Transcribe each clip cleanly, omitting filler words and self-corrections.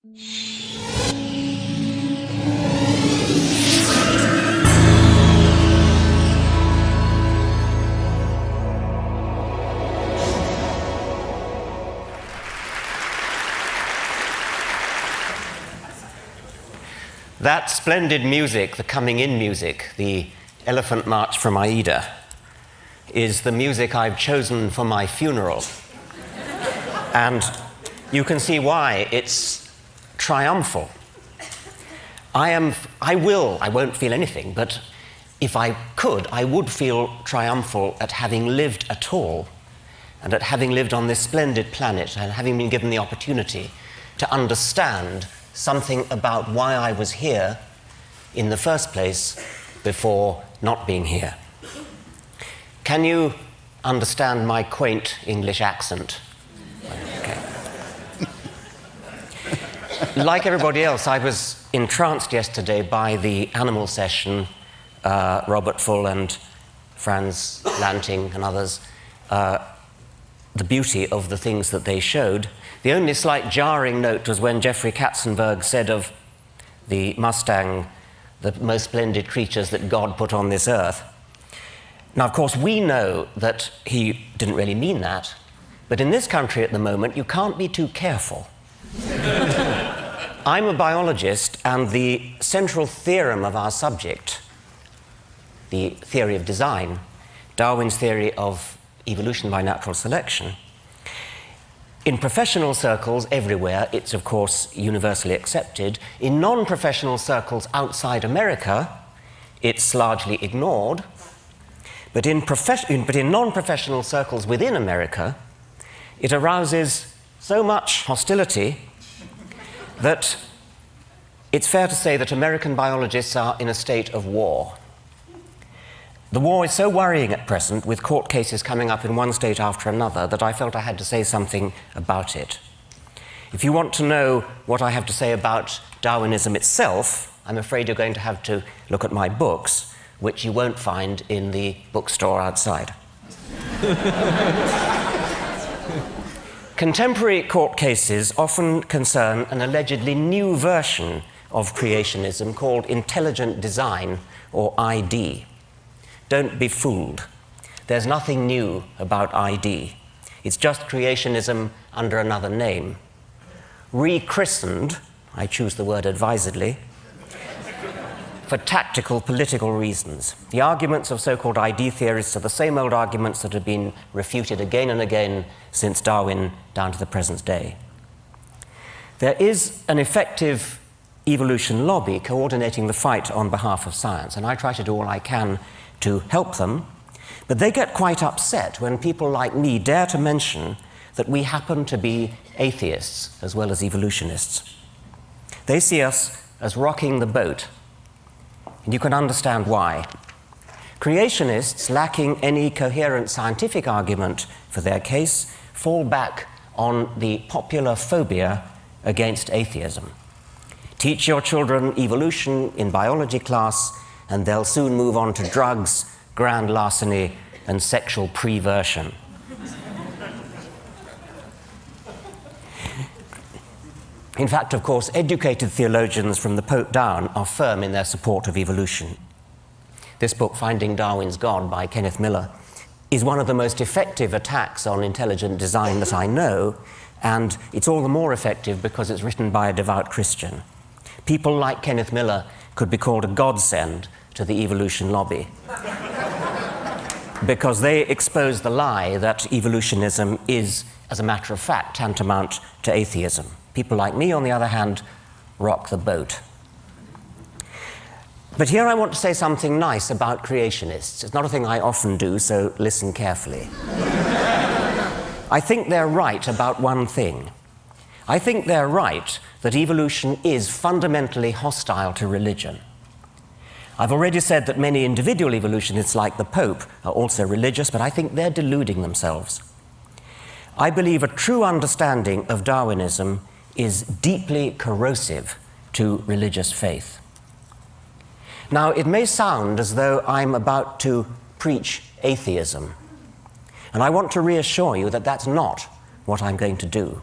That splendid music, the coming in music, the Elephant March from Aida, is the music I've chosen for my funeral. And you can see why it's triumphal. I won't feel anything, but if I could, I would feel triumphal at having lived at all, and at having lived on this splendid planet, and having been given the opportunity to understand something about why I was here in the first place before not being here. Can you understand my quaint English accent? Okay. Like everybody else, I was entranced yesterday by the animal session, Robert Full and Franz Lanting and others, the beauty of the things that they showed. The only slight jarring note was when Jeffrey Katzenberg said of the Mustang, the most splendid creatures that God put on this earth. Now, of course, we know that he didn't really mean that, but in this country at the moment, you can't be too careful. I'm a biologist, and the central theorem of our subject, the theory of design, Darwin's theory of evolution by natural selection, in professional circles everywhere, it's of course universally accepted. In non-professional circles outside America, it's largely ignored. But in non-professional circles within America, it arouses so much hostility that it's fair to say that American biologists are in a state of war. The war is so worrying at present, with court cases coming up in one state after another, that I felt I had to say something about it. If you want to know what I have to say about Darwinism itself, I'm afraid you're going to have to look at my books, which you won't find in the bookstore outside. Contemporary court cases often concern an allegedly new version of creationism called intelligent design, or ID. Don't be fooled. There's nothing new about ID. It's just creationism under another name. Rechristened, I choose the word advisedly, for tactical political reasons. The arguments of so-called ID theorists are the same old arguments that have been refuted again and again since Darwin down to the present day. There is an effective evolution lobby coordinating the fight on behalf of science, and I try to do all I can to help them, but they get quite upset when people like me dare to mention that we happen to be atheists as well as evolutionists. They see us as rocking the boat, and you can understand why. Creationists, lacking any coherent scientific argument for their case, fall back on the popular phobia against atheism. Teach your children evolution in biology class, and they'll soon move on to drugs, grand larceny, and sexual perversion. In fact, of course, educated theologians from the Pope down are firm in their support of evolution. This book, Finding Darwin's God, by Kenneth Miller, is one of the most effective attacks on intelligent design that I know, and it's all the more effective because it's written by a devout Christian. People like Kenneth Miller could be called a godsend to the evolution lobby, because they expose the lie that evolutionism is, as a matter of fact, tantamount to atheism. People like me, on the other hand, rock the boat. But here I want to say something nice about creationists. It's not a thing I often do, so listen carefully. I think they're right about one thing. I think they're right that evolution is fundamentally hostile to religion. I've already said that many individual evolutionists, like the Pope, are also religious, but I think they're deluding themselves. I believe a true understanding of Darwinism is deeply corrosive to religious faith. Now, it may sound as though I'm about to preach atheism, and I want to reassure you that that's not what I'm going to do.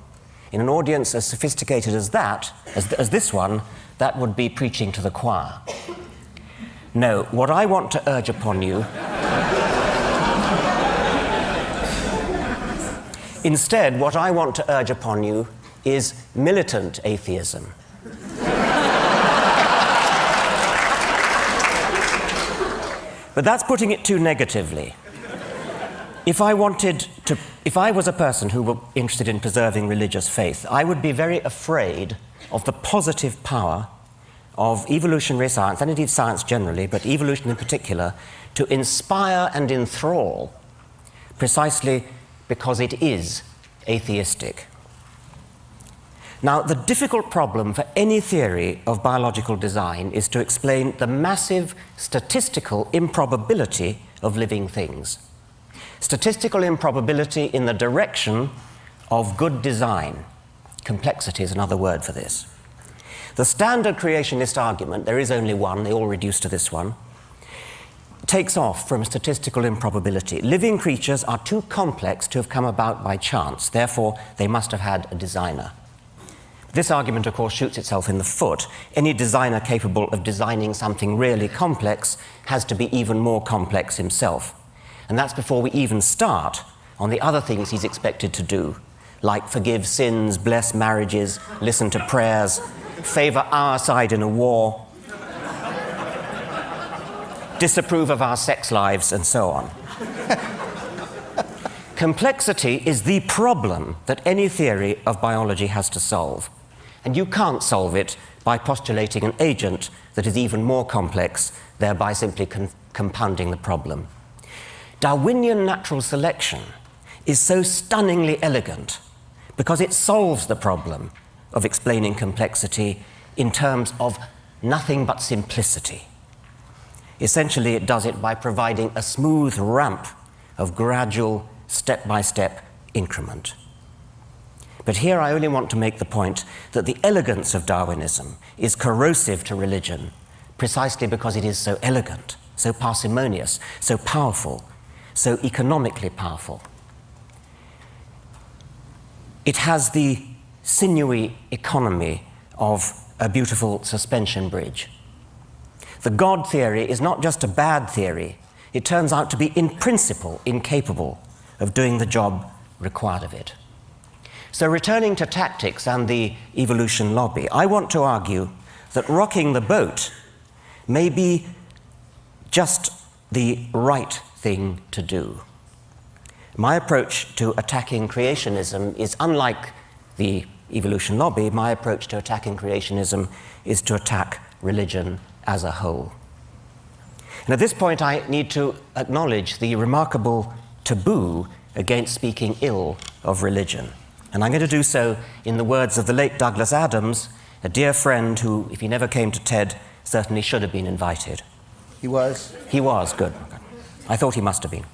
In an audience as sophisticated as that, as this one, that would be preaching to the choir. No, what I want to urge upon you instead, what I want to urge upon you is militant atheism. But that's putting it too negatively. If I was a person who were interested in preserving religious faith, I would be very afraid of the positive power of evolutionary science, and indeed science generally, but evolution in particular, to inspire and enthrall, precisely because it is atheistic. Now, the difficult problem for any theory of biological design is to explain the massive statistical improbability of living things. Statistical improbability in the direction of good design. Complexity is another word for this. The standard creationist argument, there is only one, they all reduce to this one, takes off from statistical improbability. Living creatures are too complex to have come about by chance, therefore they must have had a designer. This argument, of course, shoots itself in the foot. Any designer capable of designing something really complex has to be even more complex himself. And that's before we even start on the other things he's expected to do, like forgive sins, bless marriages, listen to prayers, favor our side in a war, disapprove of our sex lives, and so on. Complexity is the problem that any theory of biology has to solve. And you can't solve it by postulating an agent that is even more complex, thereby simply compounding the problem. Darwinian natural selection is so stunningly elegant because it solves the problem of explaining complexity in terms of nothing but simplicity. Essentially, it does it by providing a smooth ramp of gradual, step-by-step increment. But here I only want to make the point that the elegance of Darwinism is corrosive to religion precisely because it is so elegant, so parsimonious, so powerful, so economically powerful. It has the sinewy economy of a beautiful suspension bridge. The God theory is not just a bad theory, it turns out to be in principle incapable of doing the job required of it. So returning to tactics and the evolution lobby, I want to argue that rocking the boat may be just the right thing to do. My approach to attacking creationism is unlike the evolution lobby. My approach to attacking creationism is to attack religion as a whole. And at this point, I need to acknowledge the remarkable taboo against speaking ill of religion. And I'm going to do so in the words of the late Douglas Adams, a dear friend who, if he never came to TED, certainly should have been invited. He was? He was, good. I thought he must have been.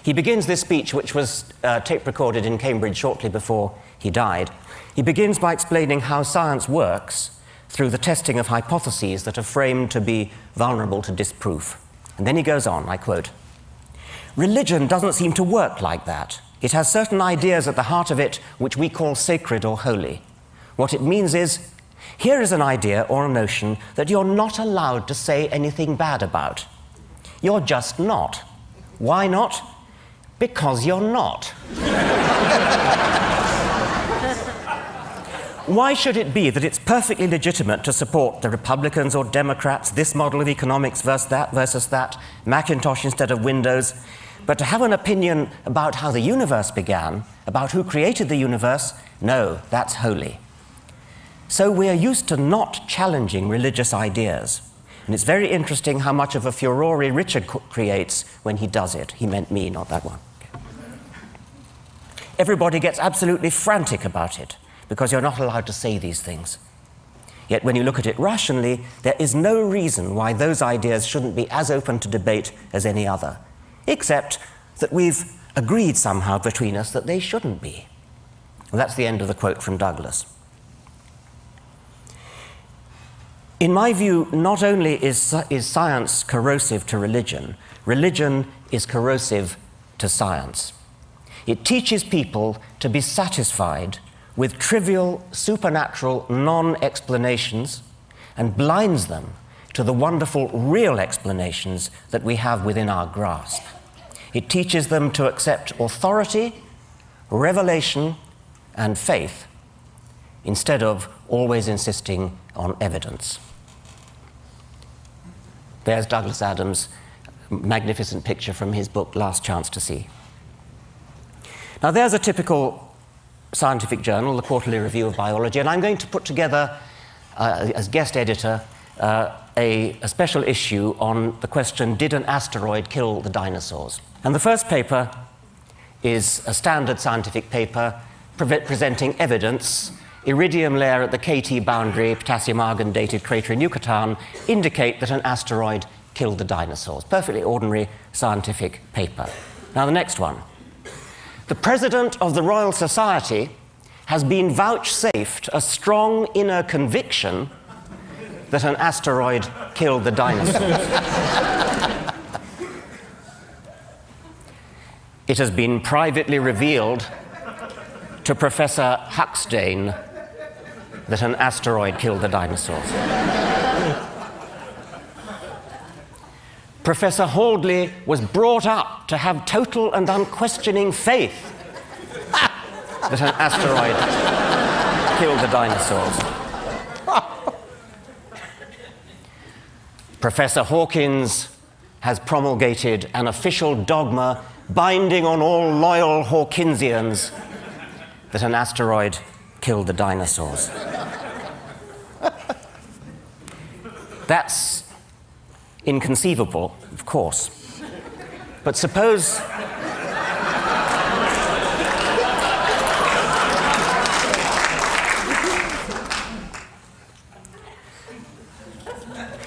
He begins this speech, which was tape-recorded in Cambridge shortly before he died. He begins by explaining how science works through the testing of hypotheses that are framed to be vulnerable to disproof. And then he goes on, I quote, "Religion doesn't seem to work like that. It has certain ideas at the heart of it which we call sacred or holy. What it means is, here is an idea or a notion that you're not allowed to say anything bad about. You're just not. Why not? Because you're not." Why should it be that it's perfectly legitimate to support the Republicans or Democrats, this model of economics versus that, Macintosh instead of Windows, but to have an opinion about how the universe began, about who created the universe, no, that's holy. So we are used to not challenging religious ideas. And it's very interesting how much of a furore Richard creates when he does it. He meant me, not that one. Okay. Everybody gets absolutely frantic about it, because you're not allowed to say these things. Yet when you look at it rationally, there is no reason why those ideas shouldn't be as open to debate as any other, except that we've agreed somehow between us that they shouldn't be. And that's the end of the quote from Douglas. In my view, not only is science corrosive to religion, religion is corrosive to science. It teaches people to be satisfied with trivial, supernatural non-explanations and blinds them to the wonderful real explanations that we have within our grasp. It teaches them to accept authority, revelation, and faith instead of always insisting on evidence. There's Douglas Adams' magnificent picture from his book, Last Chance to See. Now, there's a typical scientific journal, the Quarterly Review of Biology, and I'm going to put together, as guest editor, a special issue on the question, did an asteroid kill the dinosaurs? And the first paper is a standard scientific paper presenting evidence. Iridium layer at the KT boundary, potassium argon-dated crater in Yucatan, indicate that an asteroid killed the dinosaurs. Perfectly ordinary scientific paper. Now, the next one. The President of the Royal Society has been vouchsafed a strong inner conviction that an asteroid killed the dinosaurs. It has been privately revealed to Professor Huxtane that an asteroid killed the dinosaurs. Professor Haldley was brought up to have total and unquestioning faith that an asteroid killed the dinosaurs. Professor Hawkins has promulgated an official dogma binding on all loyal Hawkinsians that an asteroid killed the dinosaurs. That's inconceivable, of course. But suppose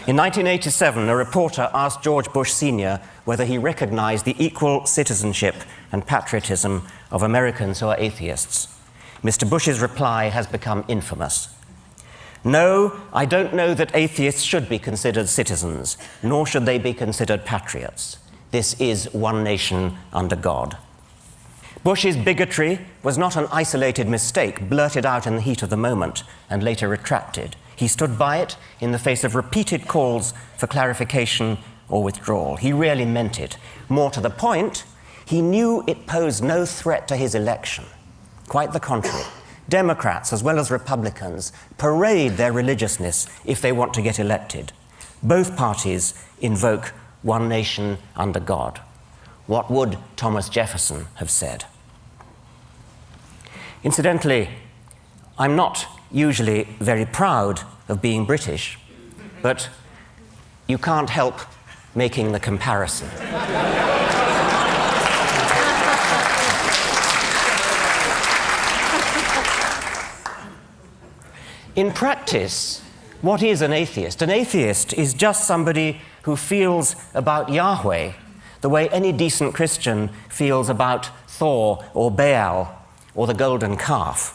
in 1987, a reporter asked George Bush Sr. whether he recognized the equal citizenship and patriotism of Americans who are atheists. Mr. Bush's reply has become infamous. No, I don't know that atheists should be considered citizens, nor should they be considered patriots. This is one nation under God. Bush's bigotry was not an isolated mistake blurted out in the heat of the moment and later retracted. He stood by it in the face of repeated calls for clarification or withdrawal. He really meant it. More to the point, he knew it posed no threat to his election. Quite the contrary. Democrats, as well as Republicans, parade their religiousness if they want to get elected. Both parties invoke one nation under God. What would Thomas Jefferson have said? Incidentally, I'm not usually very proud of being British, but you can't help making the comparison. In practice, what is an atheist? An atheist is just somebody who feels about Yahweh the way any decent Christian feels about Thor or Baal or the golden calf.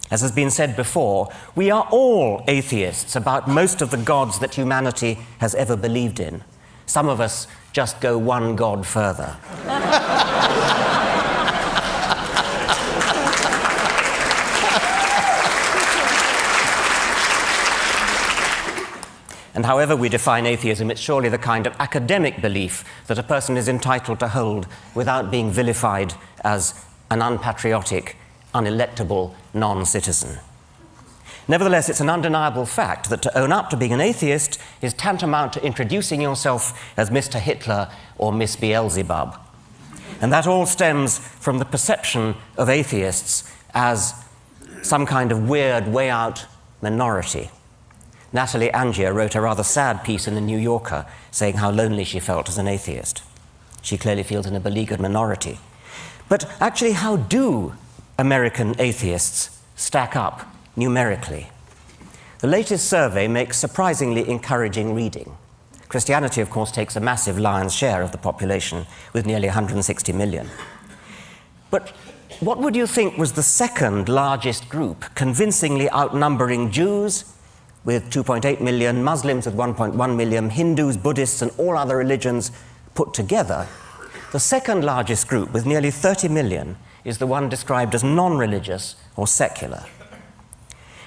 As has been said before, we are all atheists about most of the gods that humanity has ever believed in. Some of us just go one god further. And however we define atheism, it's surely the kind of academic belief that a person is entitled to hold without being vilified as an unpatriotic, unelectable non-citizen. Nevertheless, it's an undeniable fact that to own up to being an atheist is tantamount to introducing yourself as Mr. Hitler or Miss Beelzebub. And that all stems from the perception of atheists as some kind of weird, way-out minority. Natalie Angier wrote a rather sad piece in The New Yorker saying how lonely she felt as an atheist. She clearly feels in a beleaguered minority. But actually, how do American atheists stack up numerically? The latest survey makes surprisingly encouraging reading. Christianity, of course, takes a massive lion's share of the population, with nearly 160 million. But what would you think was the second largest group, convincingly outnumbering Jews, with 2.8 million, Muslims with 1.1 million, Hindus, Buddhists, and all other religions put together? The second largest group, with nearly 30 million, is the one described as non-religious or secular.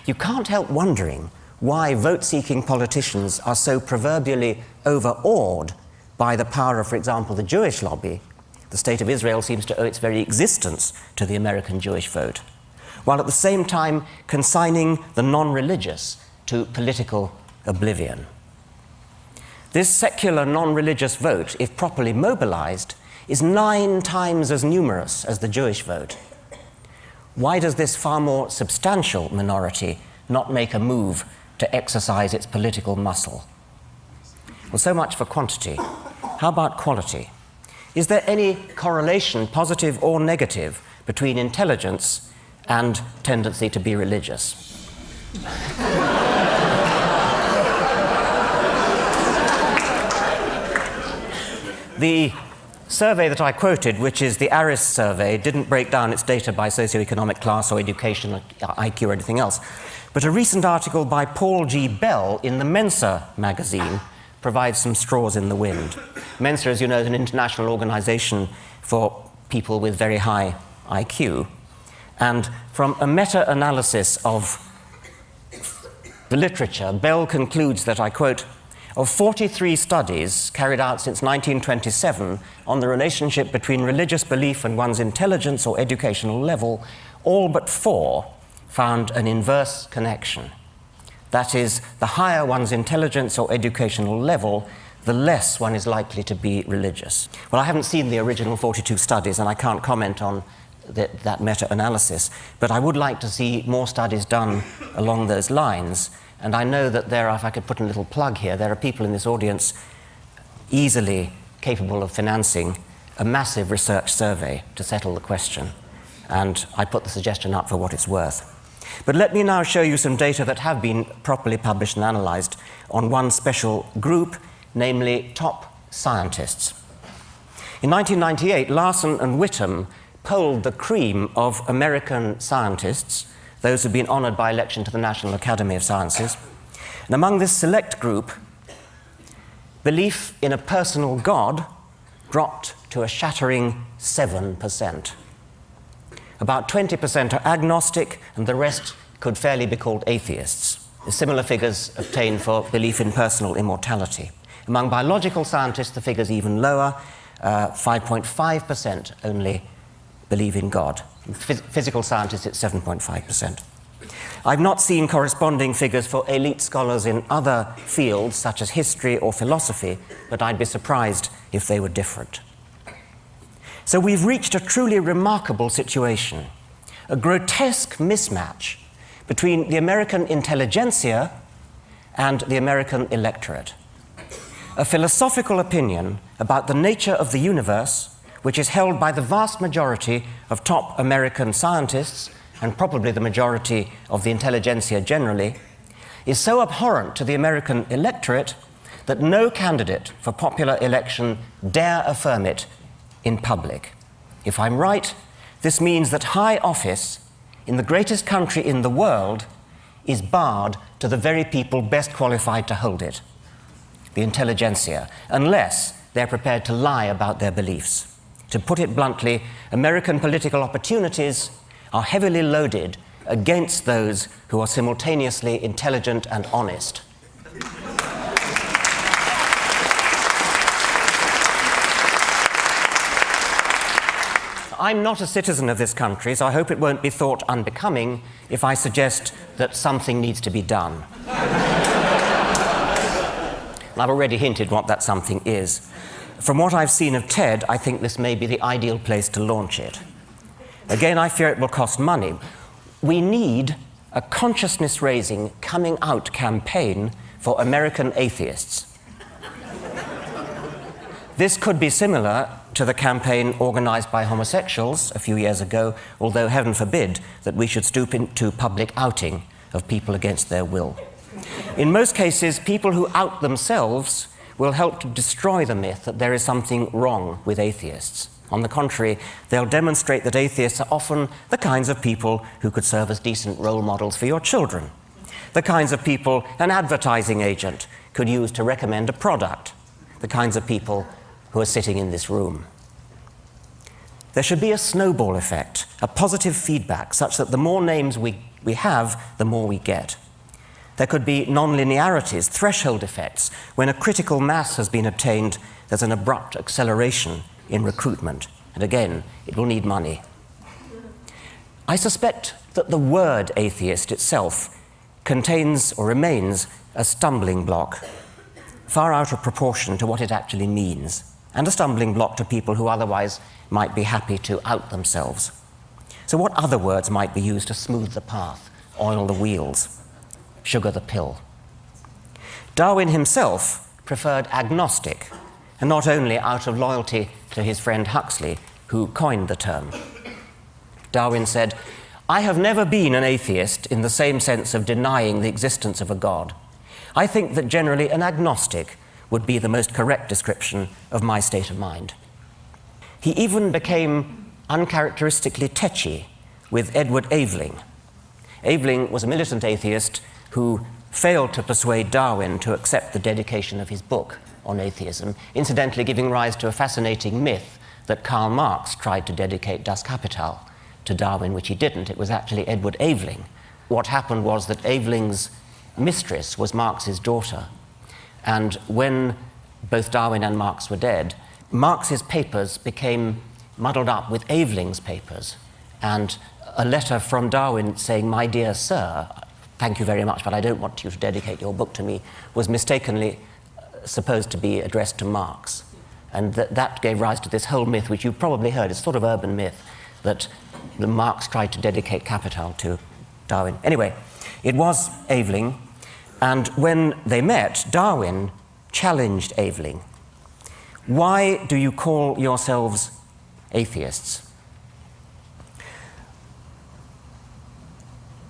you can't help wondering why vote-seeking politicians are so proverbially overawed by the power of, for example, the Jewish lobby. The State of Israel seems to owe its very existence to the American Jewish vote, while at the same time consigning the non-religious to political oblivion. This secular non-religious vote, if properly mobilized, is 9 times as numerous as the Jewish vote. Why does this far more substantial minority not make a move to exercise its political muscle? Well, so much for quantity. How about quality? Is there any correlation, positive or negative, between intelligence and tendency to be religious? The survey that I quoted, which is the ARIS survey, didn't break down its data by socioeconomic class or education or IQ or anything else. But a recent article by Paul G. Bell in the Mensa magazine provides some straws in the wind. Mensa, as you know, is an international organization for people with very high IQ. And from a meta-analysis of the literature, Bell concludes that, I quote, of 43 studies carried out since 1927 on the relationship between religious belief and one's intelligence or educational level, all but 4 found an inverse connection. That is, the higher one's intelligence or educational level, the less one is likely to be religious. Well, I haven't seen the original 42 studies, and I can't comment on that meta-analysis, but I would like to see more studies done along those lines. And I know that there are, if I could put a little plug here, there are people in this audience easily capable of financing a massive research survey to settle the question. And I put the suggestion up for what it's worth. But let me now show you some data that have been properly published and analyzed on one special group, namely top scientists. In 1998, Larson and Whittam polled the cream of American scientists, those who've been honored by election to the National Academy of Sciences. And among this select group, belief in a personal God dropped to a shattering 7%. About 20% are agnostic, and the rest could fairly be called atheists. Similar figures obtained for belief in personal immortality. Among biological scientists, the figure's even lower. 5.5% only believe in God. Physical scientists, it's 7.5%. I've not seen corresponding figures for elite scholars in other fields, such as history or philosophy, but I'd be surprised if they were different. So we've reached a truly remarkable situation, a grotesque mismatch between the American intelligentsia and the American electorate. A philosophical opinion about the nature of the universe, which is held by the vast majority of top American scientists, and probably the majority of the intelligentsia generally, is so abhorrent to the American electorate that no candidate for popular election dare affirm it in public. If I'm right, this means that high office in the greatest country in the world is barred to the very people best qualified to hold it, the intelligentsia, unless they're prepared to lie about their beliefs. To put it bluntly, American political opportunities are heavily loaded against those who are simultaneously intelligent and honest. I'm not a citizen of this country, so I hope it won't be thought unbecoming if I suggest that something needs to be done. I've already hinted what that something is. From what I've seen of TED, I think this may be the ideal place to launch it. Again, I fear it will cost money. We need a consciousness-raising, coming-out campaign for American atheists. This could be similar to the campaign organized by homosexuals a few years ago, although heaven forbid that we should stoop into public outing of people against their will. In most cases, people who out themselves will help to destroy the myth that there is something wrong with atheists. On the contrary, they'll demonstrate that atheists are often the kinds of people who could serve as decent role models for your children, the kinds of people an advertising agent could use to recommend a product, the kinds of people who are sitting in this room. There should be a snowball effect, a positive feedback, such that the more names we we have, the more we get. There could be nonlinearities, threshold effects. When a critical mass has been obtained, there's an abrupt acceleration in recruitment. And again, it will need money. I suspect that the word atheist itself contains or remains a stumbling block, far out of proportion to what it actually means, and a stumbling block to people who otherwise might be happy to out themselves. So what other words might be used to smooth the path, oil the wheels, sugar the pill? Darwin himself preferred agnostic, and not only out of loyalty to his friend Huxley, who coined the term. Darwin said, "I have never been an atheist in the same sense of denying the existence of a God. I think that generally an agnostic would be the most correct description of my state of mind." He even became uncharacteristically tetchy with Edward Aveling. Aveling was a militant atheist who failed to persuade Darwin to accept the dedication of his book on atheism, incidentally giving rise to a fascinating myth that Karl Marx tried to dedicate Das Kapital to Darwin, which he didn't. It was actually Edward Aveling. What happened was that Aveling's mistress was Marx's daughter, and when both Darwin and Marx were dead, Marx's papers became muddled up with Aveling's papers, and a letter from Darwin saying, "My dear sir, thank you very much, but I don't want you to dedicate your book to me," was mistakenly supposed to be addressed to Marx. And that gave rise to this whole myth, which you've probably heard, it's sort of urban myth, that Marx tried to dedicate Capital to Darwin. Anyway, it was Aveling, and when they met, Darwin challenged Aveling. "Why do you call yourselves atheists?"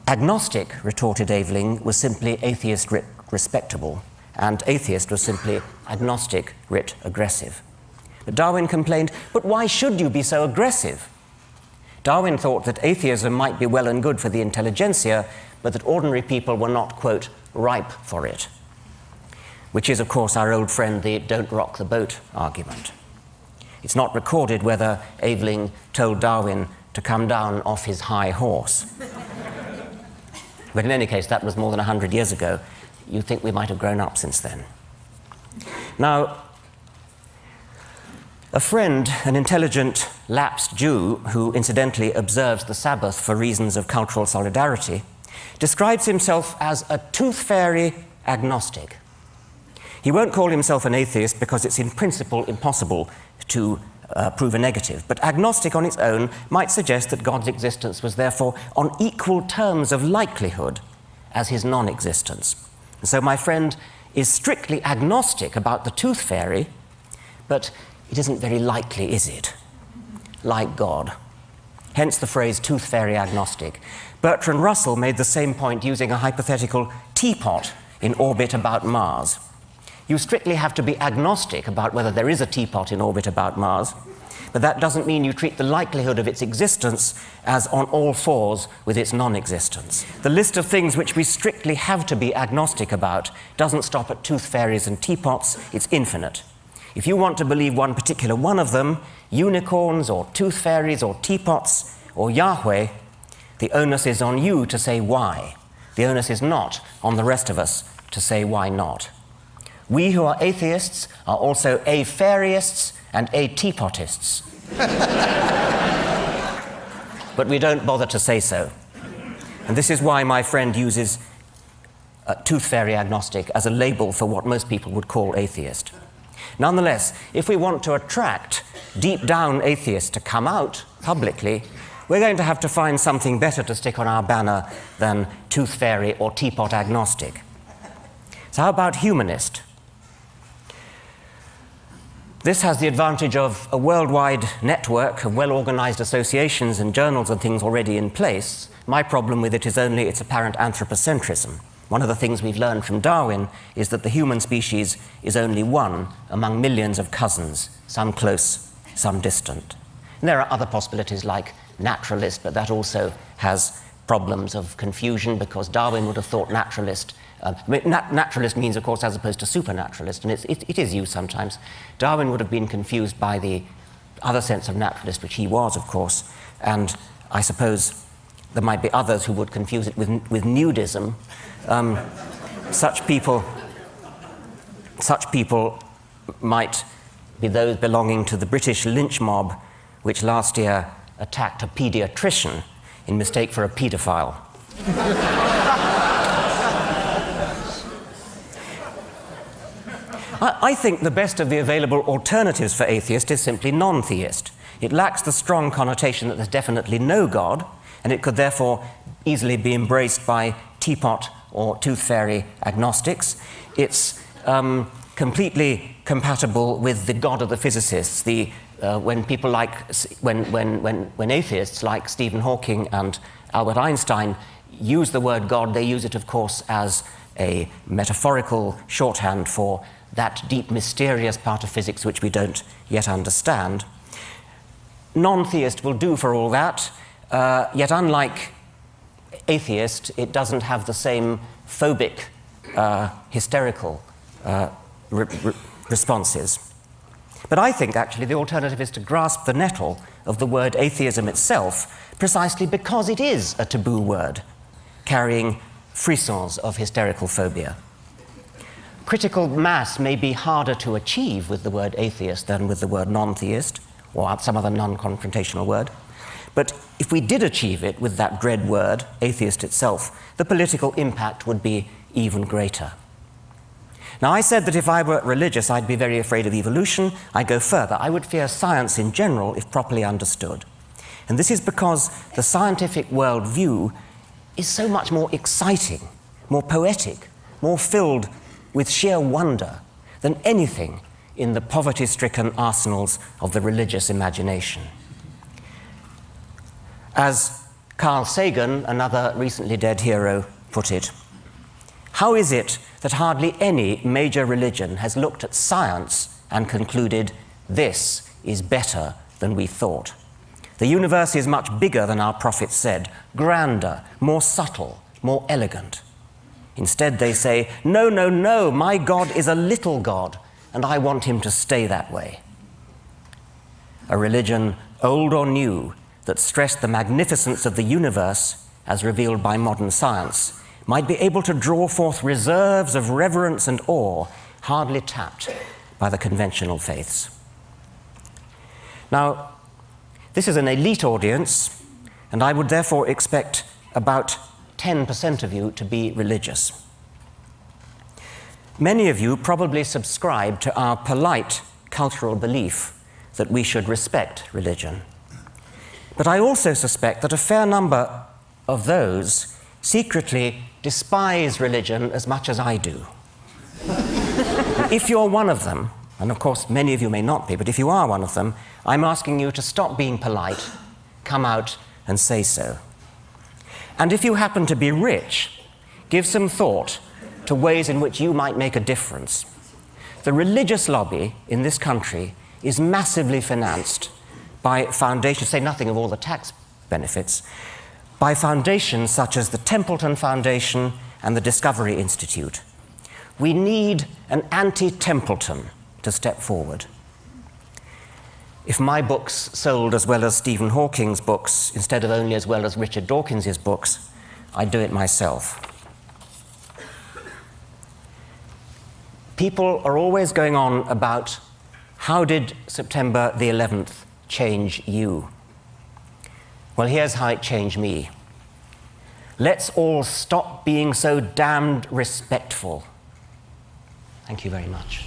"Agnostic," retorted Aveling, "was simply atheist writ respectable, and atheist was simply agnostic writ aggressive." But Darwin complained, "But why should you be so aggressive?" Darwin thought that atheism might be well and good for the intelligentsia, but that ordinary people were not, quote, ripe for it, which is, of course, our old friend, the "don't rock the boat" argument. It's not recorded whether Aveling told Darwin to come down off his high horse. But in any case, that was more than 100 years ago. You'd think we might have grown up since then. Now, a friend, an intelligent, lapsed Jew, who incidentally observes the Sabbath for reasons of cultural solidarity, describes himself as a tooth fairy agnostic. He won't call himself an atheist because it's in principle impossible to prove a negative, but agnostic on its own might suggest that God's existence was therefore on equal terms of likelihood as his non-existence. And so my friend is strictly agnostic about the tooth fairy, but it isn't very likely, is it? Like God. Hence the phrase tooth fairy agnostic. Bertrand Russell made the same point using a hypothetical teapot in orbit about Mars. You strictly have to be agnostic about whether there is a teapot in orbit about Mars, but that doesn't mean you treat the likelihood of its existence as on all fours with its non-existence. The list of things which we strictly have to be agnostic about doesn't stop at tooth fairies and teapots, it's infinite. If you want to believe one particular one of them, unicorns or tooth fairies or teapots or Yahweh, the onus is on you to say why. The onus is not on the rest of us to say why not. We who are atheists are also a-fairyists and a-teapotists. But we don't bother to say so. And this is why my friend uses tooth fairy agnostic as a label for what most people would call atheist. Nonetheless, if we want to attract deep down atheists to come out publicly, we're going to have to find something better to stick on our banner than tooth fairy or teapot agnostic. So how about humanist? This has the advantage of a worldwide network of well-organized associations and journals and things already in place. My problem with it is only its apparent anthropocentrism. One of the things we've learned from Darwin is that the human species is only one among millions of cousins, some close, some distant. And there are other possibilities like naturalist, but that also has problems of confusion because Darwin would have thought naturalist. Naturalist means, of course, as opposed to supernaturalist, and it is used sometimes. Darwin would have been confused by the other sense of naturalist, which he was, of course, and I suppose there might be others who would confuse it with nudism. Such people might be those belonging to the British lynch mob, which last year attacked a paediatrician in mistake for a paedophile. I think the best of the available alternatives for atheist is simply non-theist. It lacks the strong connotation that there's definitely no God, and it could therefore easily be embraced by teapot or tooth fairy agnostics. It's completely compatible with the God of the physicists. When atheists like Stephen Hawking and Albert Einstein use the word God, they use it, of course, as a metaphorical shorthand for that deep, mysterious part of physics which we don't yet understand. Non-theist will do for all that, yet unlike atheist, it doesn't have the same phobic, hysterical responses. But I think, actually, the alternative is to grasp the nettle of the word atheism itself, precisely because it is a taboo word, carrying frissons of hysterical phobia. Critical mass may be harder to achieve with the word atheist than with the word non-theist, or some other non-confrontational word. But if we did achieve it with that dread word, atheist itself, the political impact would be even greater. Now, I said that if I were religious, I'd be very afraid of evolution. I go further. I would fear science in general if properly understood. And this is because the scientific worldview is so much more exciting, more poetic, more filled with sheer wonder than anything in the poverty-stricken arsenals of the religious imagination. As Carl Sagan, another recently dead hero, put it, how is it that hardly any major religion has looked at science and concluded, this is better than we thought? The universe is much bigger than our prophets said, grander, more subtle, more elegant. Instead, they say, no, no, no, my God is a little God, and I want him to stay that way. A religion, old or new, that stressed the magnificence of the universe, as revealed by modern science, might be able to draw forth reserves of reverence and awe hardly tapped by the conventional faiths. Now, this is an elite audience, and I would therefore expect about 10% of you to be religious. Many of you probably subscribe to our polite cultural belief that we should respect religion. But I also suspect that a fair number of those secretly despise religion as much as I do. If you're one of them, and of course many of you may not be, but if you are one of them, I'm asking you to stop being polite, come out and say so. And if you happen to be rich, give some thought to ways in which you might make a difference. The religious lobby in this country is massively financed by foundations, say nothing of all the tax benefits, by foundations such as the Templeton Foundation and the Discovery Institute. We need an anti-Templeton to step forward. If my books sold as well as Stephen Hawking's books, instead of only as well as Richard Dawkins's books, I'd do it myself. People are always going on about how did September the 11th change you? Well, here's how it changed me. Let's all stop being so damned respectful. Thank you very much.